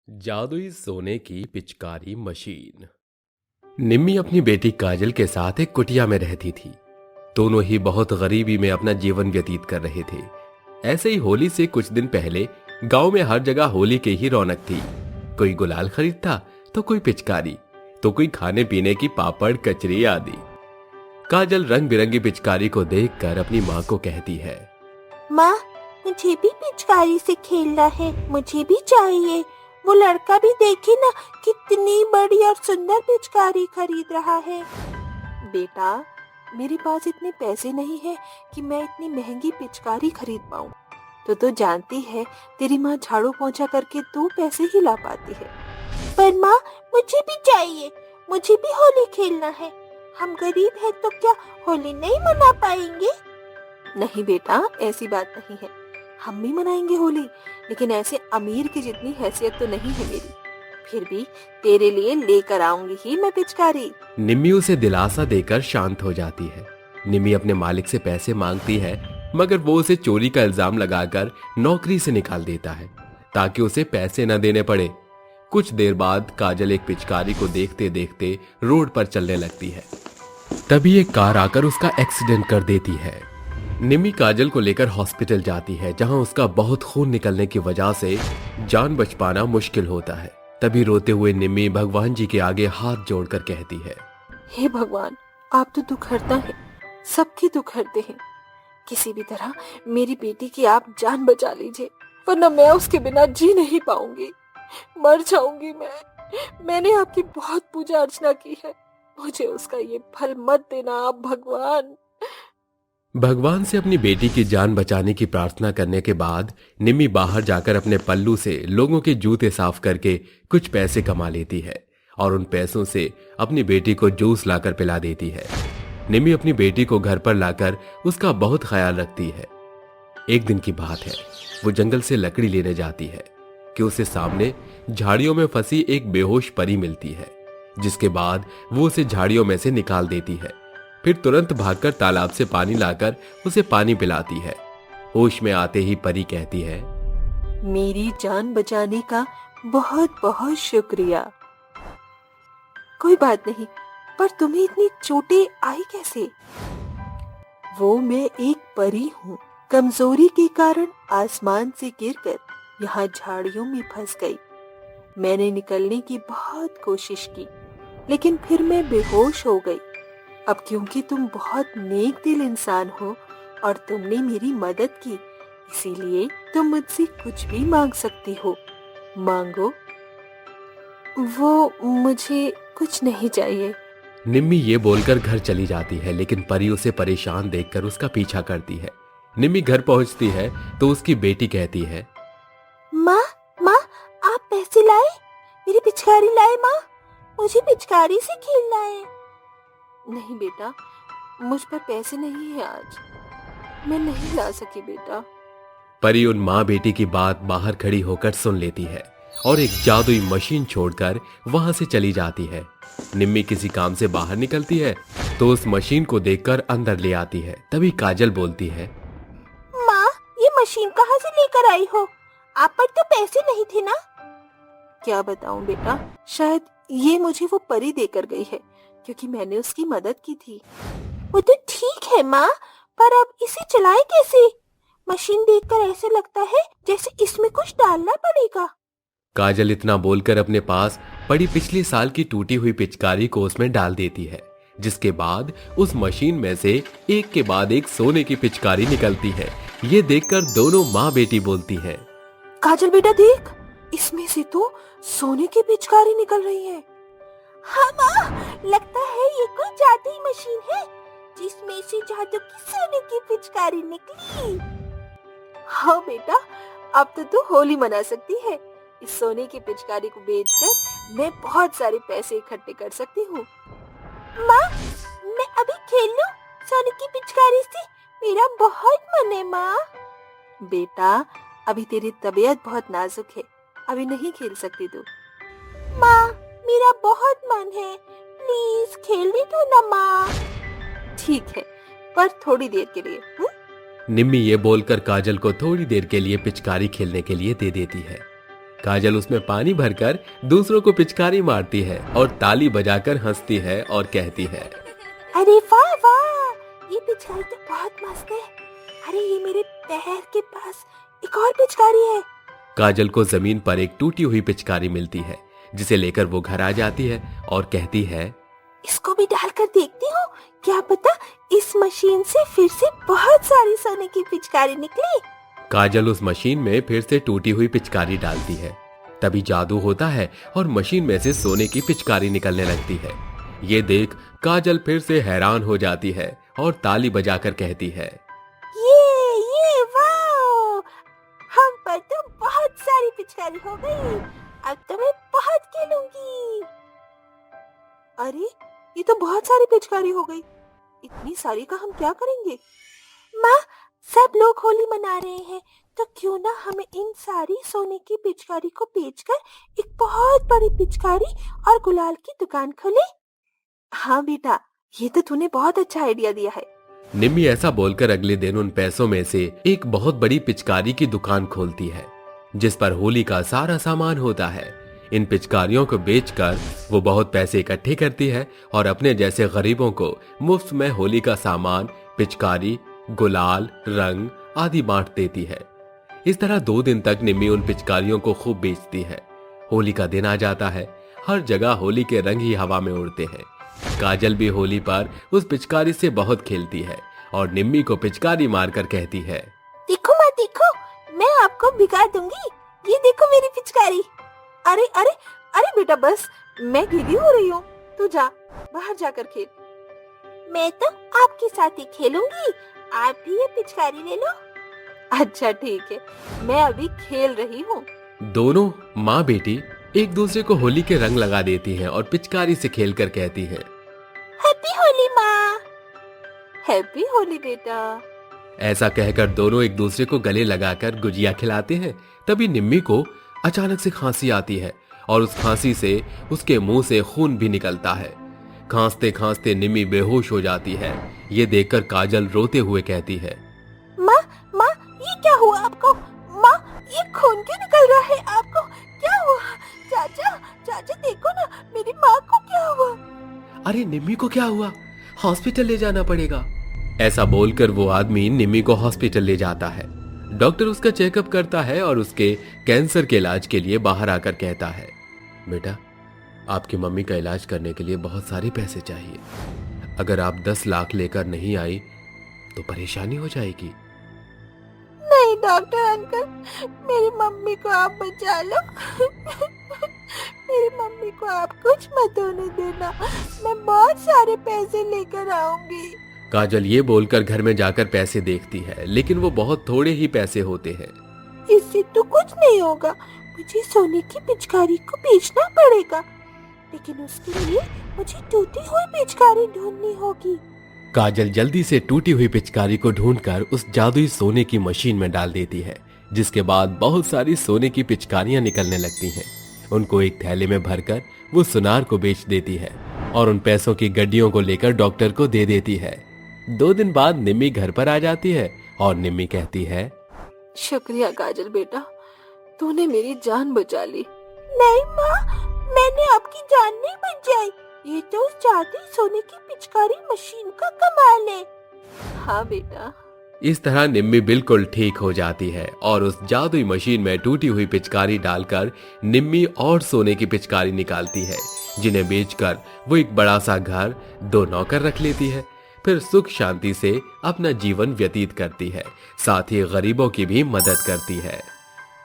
जादुई सोने की पिचकारी मशीन। निम्मी अपनी बेटी काजल के साथ एक कुटिया में रहती थी। दोनों ही बहुत गरीबी में अपना जीवन व्यतीत कर रहे थे। ऐसे ही होली से कुछ दिन पहले गांव में हर जगह होली की ही रौनक थी। कोई गुलाल खरीदता तो कोई पिचकारी, तो कोई खाने पीने की पापड़ कचरी आदि। काजल रंग बिरंगी पिचकारी को देखकर अपनी माँ को कहती है, माँ, मुझे भी पिचकारी से खेलना है, मुझे भी चाहिए। वो लड़का भी देखे ना, कितनी बड़ी और सुंदर पिचकारी खरीद रहा है। बेटा, मेरे पास इतने पैसे नहीं है कि मैं इतनी महंगी पिचकारी खरीद पाऊँ। तो जानती है, तेरी माँ झाड़ू पोंछा करके 2 पैसे ही ला पाती है। पर माँ, मुझे भी चाहिए, मुझे भी होली खेलना है। हम गरीब हैं तो क्या होली नहीं मना पाएंगे? नहीं बेटा, ऐसी बात नहीं है, हम भी मनाएंगे होली, लेकिन ऐसे अमीर की जितनी हैसियत तो नहीं है मेरी। फिर भी तेरे लिए लेकर आऊंगी ही मैं पिचकारी। निम्मी उसे दिलासा देकर शांत हो जाती है। निम्मी अपने मालिक से पैसे मांगती है, मगर वो उसे चोरी का इल्जाम लगाकर नौकरी से निकाल देता है ताकि उसे पैसे न देने पड़े। कुछ देर बाद काजल एक पिचकारी को देखते देखते रोड पर चलने लगती है। तभी एक कार आकर उसका एक्सीडेंट कर देती है। निम्मी काजल को लेकर हॉस्पिटल जाती है, जहां उसका बहुत खून निकलने की वजह से जान बच पाना मुश्किल होता है। तभी रोते हुए निम्मी भगवान जी के आगे हाथ जोड़कर कहती है, हे भगवान, आप तो दुख हरता है, सबकी दुख हरते हैं। किसी भी तरह मेरी बेटी की आप जान बचा लीजिए, वरना मैं उसके बिना जी नहीं पाऊंगी, मर जाऊंगी मैंने आपकी बहुत पूजा अर्चना की है, मुझे उसका ये फल मत देना आप भगवान। भगवान से अपनी बेटी की जान बचाने की प्रार्थना करने के बाद निम्मी बाहर जाकर अपने पल्लू से लोगों के जूते साफ करके कुछ पैसे कमा लेती है और उन पैसों से अपनी बेटी को जूस लाकर पिला देती है। निम्मी अपनी बेटी को घर पर लाकर उसका बहुत ख्याल रखती है। एक दिन की बात है, वो जंगल से लकड़ी लेने जाती है कि उसे सामने झाड़ियों में फंसी एक बेहोश परी मिलती है, जिसके बाद वो उसे झाड़ियों में से निकाल देती है। फिर तुरंत भागकर तालाब से पानी लाकर उसे पानी पिलाती है। होश में आते ही परी कहती है, मेरी जान बचाने का बहुत बहुत शुक्रिया। कोई बात नहीं, पर तुम्हें इतनी चोटें आई कैसे? वो मैं एक परी हूँ, कमजोरी के कारण आसमान से गिरकर यहाँ झाड़ियों में फंस गई। मैंने निकलने की बहुत कोशिश की, लेकिन फिर मैं बेहोश हो गई। अब क्योंकि तुम बहुत नेक दिल इंसान हो और तुमने मेरी मदद की, इसीलिए तुम मुझसे कुछ भी मांग सकती हो, मांगो। वो मुझे कुछ नहीं चाहिए। निम्मी ये बोलकर घर चली जाती है, लेकिन परी उसे परेशान देखकर उसका पीछा करती है। निम्मी घर पहुंचती है तो उसकी बेटी कहती है, माँ, माँ, आप पैसे लाए? मेरी पिचकारी लाए माँ, मुझे पिचकारी से खेलना है। नहीं बेटा, मुझ पर पैसे नहीं है आज, मैं नहीं ला सकी बेटा। परी उन माँ बेटी की बात बाहर खड़ी होकर सुन लेती है और एक जादुई मशीन छोड़कर वहां से चली जाती है। निम्मी किसी काम से बाहर निकलती है तो उस मशीन को देखकर अंदर ले आती है। तभी काजल बोलती है, माँ, ये मशीन कहाँ से लेकर आई हो? आप पर तो पैसे नहीं थे ना? क्या बताऊं बेटा, शायद ये मुझे वो परी देकर गई है, क्योंकि मैंने उसकी मदद की थी। वो तो ठीक है माँ, पर अब इसे चलाए कैसे? मशीन देखकर ऐसे लगता है जैसे इसमें कुछ डालना पड़ेगा। काजल इतना बोलकर अपने पास पड़ी पिछले साल की टूटी हुई पिचकारी को उसमें डाल देती है, जिसके बाद उस मशीन में से एक के बाद एक सोने की पिचकारी निकलती है। ये देखकर दोनों माँ बेटी बोलती हैं, काजल बेटा देख, इसमें से तो सोने की पिचकारी निकल रही है। हाँ माँ, लगता है ये कोई जादुई मशीन है जिसमें से जादू की सोने की पिचकारी निकली। हाँ बेटा, अब तो तू होली मना सकती है। इस सोने की पिचकारी को बेचकर मैं बहुत सारे पैसे इकट्ठे कर सकती हूँ। माँ, मैं अभी खेल लूं सोने की पिचकारी से? मेरा बहुत मन है माँ। बेटा, अभी तेरी तबीयत बहुत नाजुक है, अभी नहीं खेल सकती तू। माँ, मेरा बहुत मन है, प्लीज खेलने दो ना माँ। ठीक है, पर थोड़ी देर के लिए। निम्मी ये बोलकर काजल को थोड़ी देर के लिए पिचकारी खेलने के लिए दे देती है। काजल उसमें पानी भरकर दूसरों को पिचकारी मारती है और ताली बजाकर हंसती है और कहती है, अरे वाह वाह, ये पिचकारी तो बहुत मस्त है। अरे ये मेरे पैर के पास एक और पिचकारी है। काजल को जमीन पर एक टूटी हुई पिचकारी मिलती है, जिसे लेकर वो घर आ जाती है और कहती है, इसको भी डालकर देखती हूँ, क्या पता इस मशीन से फिर से बहुत सारी सोने की पिचकारी निकले। काजल उस मशीन में फिर से टूटी हुई पिचकारी डालती है। तभी जादू होता है और मशीन में से सोने की पिचकारी निकलने लगती है। ये देख काजल फिर से हैरान हो जाती है और ताली बजाकर कहती है, ये वाह, हम पर तो बहुत सारी पिचकारी हो गई। अब तो मैं बहुत खेलूंगी। अरे ये तो बहुत सारी पिचकारी हो गई। इतनी सारी का हम क्या करेंगे? माँ, सब लोग होली मना रहे हैं, तो क्यों ना हमें इन सारी सोने की पिचकारी को बेचकर एक बहुत बड़ी पिचकारी और गुलाल की दुकान खोले। हाँ बेटा, ये तो तूने बहुत अच्छा आइडिया दिया है। निम्मी ऐसा बोलकर अगले दिन उन पैसों में से एक बहुत बड़ी पिचकारी की दुकान खोलती है, जिस पर होली का सारा सामान होता है। इन पिचकारियों को बेचकर वो बहुत पैसे इकट्ठे करती है और अपने जैसे गरीबों को मुफ्त में होली का सामान, पिचकारी, गुलाल, रंग आदि बांट देती है। इस तरह 2 दिन तक निम्मी उन पिचकारियों को खूब बेचती है। होली का दिन आ जाता है, हर जगह होली के रंग ही हवा में उड़ते हैं। काजल भी होली पर उस पिचकारी से बहुत खेलती है और निम्मी को पिचकारी मारकर कहती है, देखो माँ देखो, मैं आपको भिगा दूंगी। ये देखो मेरी पिचकारी। अरे अरे अरे बेटा बस, मैं गीली हो रही हूँ, तू जा बाहर जाकर खेल। मैं तो आपके साथ ही खेलूंगी, आप भी ये पिचकारी ले लो। अच्छा ठीक है, मैं अभी खेल रही हूँ। दोनों माँ बेटी एक दूसरे को होली के रंग लगा देती हैं और पिचकारी से खेलकर कहती हैं, हैप्पी होली माँ। हैप्पी होली बेटा। ऐसा कहकर दोनों एक दूसरे को गले लगाकर गुजिया खिलाते हैं। तभी निम्मी को अचानक से खांसी आती है और उस खांसी से उसके मुंह से खून भी निकलता है। खांसते खांसते निम्मी बेहोश हो जाती है। ये देखकर काजल रोते हुए कहती है, माँ माँ, ये क्या हुआ आपको? माँ, ये खून क्यों निकल रहा है आपको? क्या हुआ? चाचा चाचा देखो ना, मेरी माँ को क्या हुआ? अरे निम्मी को क्या हुआ? हॉस्पिटल ले जाना पड़ेगा। ऐसा बोलकर वो आदमी निम्मी को हॉस्पिटल ले जाता है। डॉक्टर उसका चेकअप करता है और उसके कैंसर के इलाज के लिए बाहर आकर कहता है, बेटा आपकी मम्मी का इलाज करने के लिए बहुत सारे पैसे चाहिए। अगर आप 10 लाख लेकर नहीं आई तो परेशानी हो जाएगी। नहीं डॉक्टर अंकल, मेरी मम्मी को आप बचा लो। मेरी मम्मी को आप कुछ मत होने देना, मैं बहुत सारे पैसे लेकर आऊंगी। काजल ये बोलकर घर में जाकर पैसे देखती है, लेकिन वो बहुत थोड़े ही पैसे होते हैं। इससे तो कुछ नहीं होगा, मुझे सोने की पिचकारी को बेचना पड़ेगा, लेकिन उसके लिए मुझे टूटी हुई पिचकारी ढूंढनी होगी। काजल जल्दी से टूटी हुई पिचकारी को ढूंढकर उस जादुई सोने की मशीन में डाल देती है, जिसके बाद बहुत सारी सोने की पिचकारियां निकलने लगती हैं। उनको एक थैले में भरकर वो सुनार को बेच देती है और उन पैसों की गड्डियों को लेकर डॉक्टर को दे देती है। 2 दिन बाद निम्मी घर पर आ जाती है और निम्मी कहती है, शुक्रिया काजल बेटा, तूने मेरी जान बचा ली। नहीं माँ, मैंने आपकी जान नहीं बचाई, ये तो उस जादुई सोने की पिचकारी मशीन का कमाल है। हाँ बेटा। इस तरह निम्मी बिल्कुल ठीक हो जाती है और उस जादुई मशीन में टूटी हुई पिचकारी डालकर निम्मी और सोने की पिचकारी निकालती है, जिन्हें बेचकर वो एक बड़ा सा घर, 2 नौकर रख लेती है। फिर सुख शांति से अपना जीवन व्यतीत करती है, साथ ही गरीबों की भी मदद करती है।